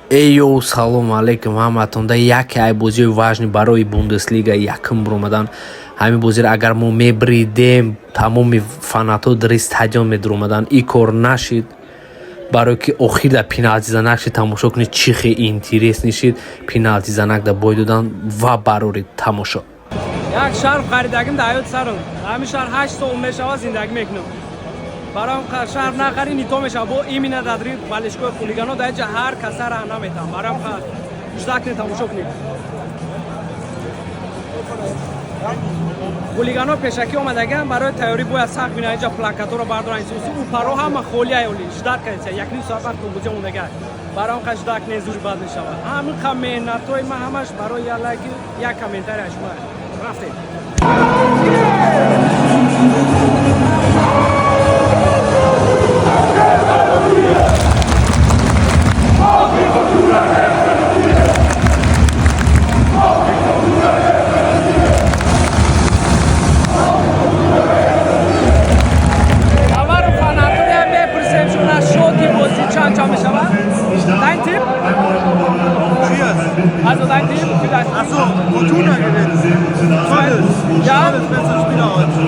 Эйо, салом алейкум ҳаматонда. Яке ай бозии важни барои Бундеслига якум ромадан. Ҳамин бозиро агар мо мебридем, тамоми фанатҳо дар стадион медромадан. И кор нашид, барое ки охир дар пеналти занак шид, тамошо кунед чӣ хеле интерес нишид. Пеналти занак дар бой додан ва барори тамошо. Як шарф харидагим дар ҳаёти сарам. Ҳамин шарф 8 сол мешава зиндагӣ мекунам. Барам шарф нахари нито мешава. Бо имина дадри балишкои хулигано дар ҷа ҳар каса ра наметам. Барам ждак не тамошо кунед. хулигано пешакӣ омадаган барои тайёрӣ бояд сахт бинад ҷа плакатҳоро бардоран. упаро ҳама холӣ аёли ждак кардеса. Якним соат вақт бозӣ мондаган. Барам ждак не зури бад мешавад. Ҳамин менатҳои ман ҳамаш барои ялаги як комментария шума рафтед. Also dein Team vielleicht. Achso, Fortuna gewinnt. Tolles. Ja. Tolles, bester Spieler heute.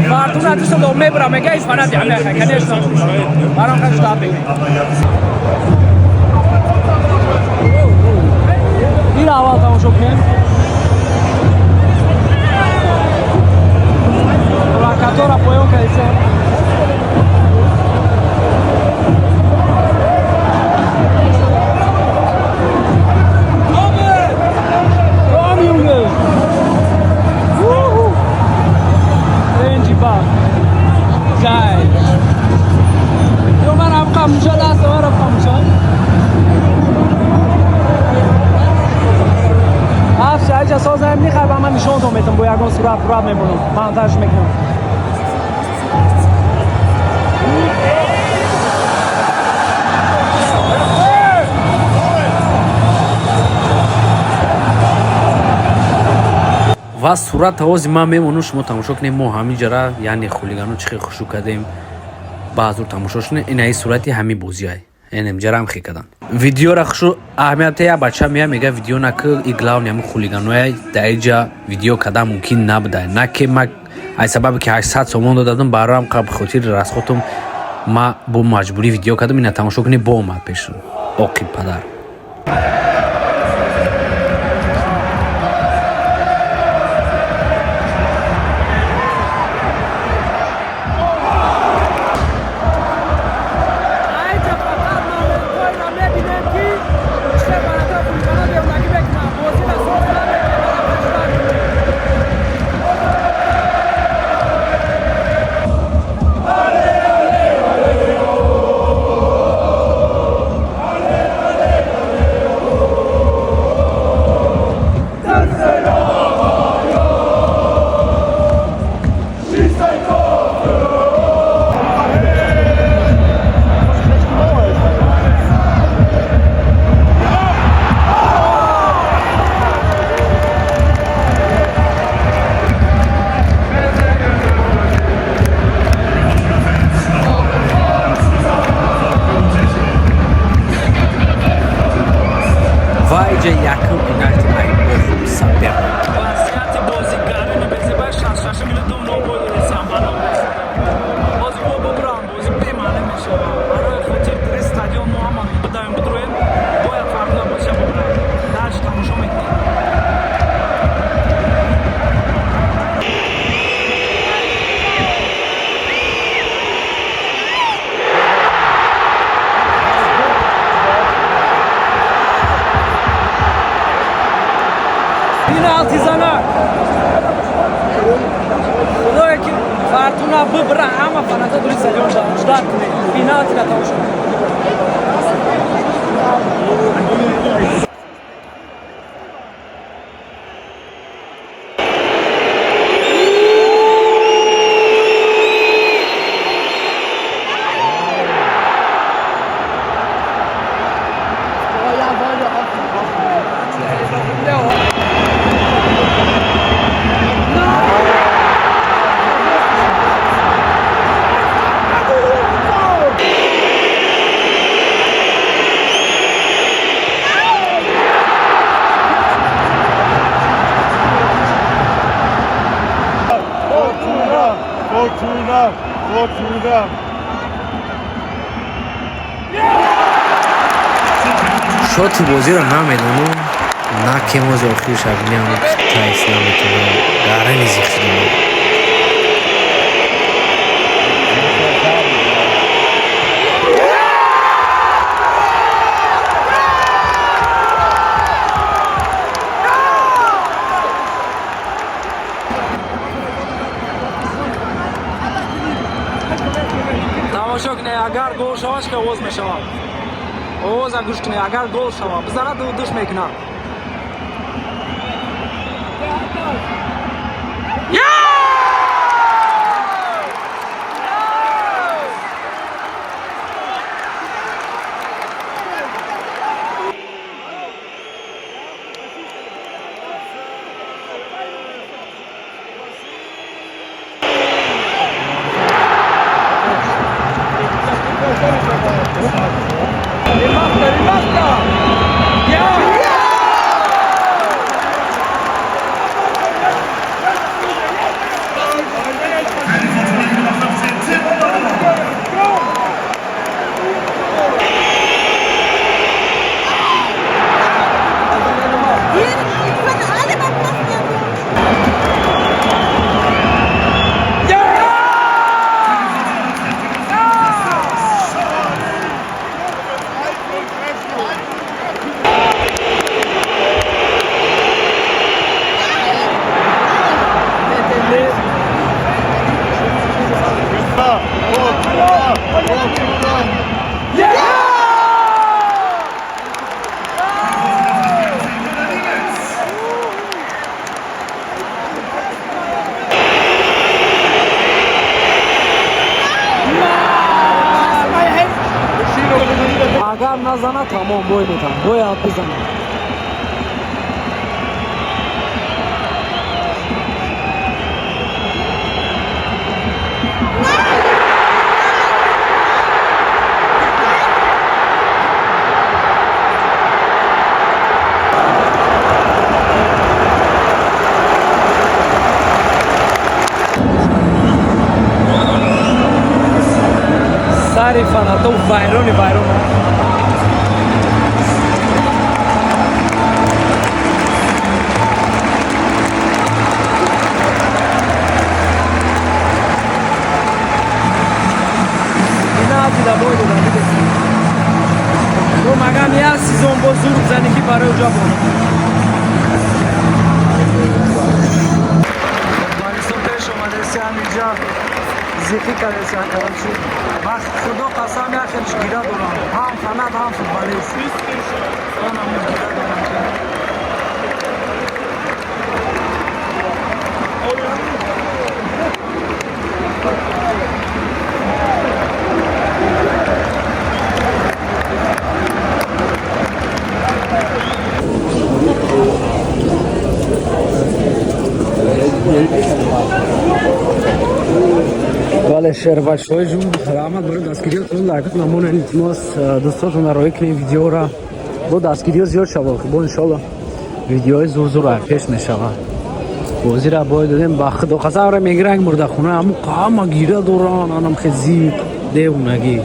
Fortuna Düsseldorf Mebra mega ist von der Amerika. Kann ich sagen. Warum kann ich starten? Bir hava tamam çok iyi. Plakator apoiam que dice. سازم میخوام من نشون میدم با یگان صورت رد میمونم مانتاژ میکنم ва сурат овози ман мемону шумо тамошо кунед. мо ҳамин ҷара яъне хулигано чӣ хел хушу кардем баъзур тамошо шунед. ин аи сурати ҳамин бозиай энем ҷарам хе кадан видеора хушу аҳамияте я бача мея мега видео наки и главни ҳамин хулиганоя даиҷа видео кадан мумкин набудай на ки ма ай сабабе ки 800 сомон додадам бароам қа бихотири расхотум ма бо маҷбурӣ видео кардам. ина тамошо кунед бо омад пешун оқиб падар. Yakın penaltı ayıp saber. Vaziyeti bozuklarını bize baş şaşırmışım dum no gol etsem bana. Boz bu bram boz pemane meşe. Ara khotir در استادیوم محمد بدایم بدرویم باید farklı باشه ببرم. داش تماشا میکنیم. Penalti zanak. Doe ki Fortuna bibra ama fanata duri stadion ждать не. Penalti na tamam. شوتی بازی رو نمیدونم نه که موز آخری شبینه هم تایس نمیتونم داره نیزی خیلی تماشا کنید اگر گل شوش که اوز میشوم اوز گوش کنید اگر گل شوم بزنه دوش میکنم اگر نزنه تمام بوی میتم باید بزنه ساری فناتو وایرونی تو مگم یه سیزون با زور بزنی که برای اونجا بانم مالیسون پیش اومده سی همینجا زیقی کرده سی اکرم شد بس خدا قسم یکمش گیره دورم هم فند هم فوتبالیست اون هم گیره دورم بله شربت‌های جون رحمت برای دستگیریاتون لایک کنید ممنون التماس دوستاتون رو کنید ویدیو را با دستگیری زیاد شود با ان شاء الله ویدیوهای زور پیش میشود بازی را باید دادیم با خدا قسم را میگیرن مرده خونه همون قام گیره دوران آنم خزی دیو نگی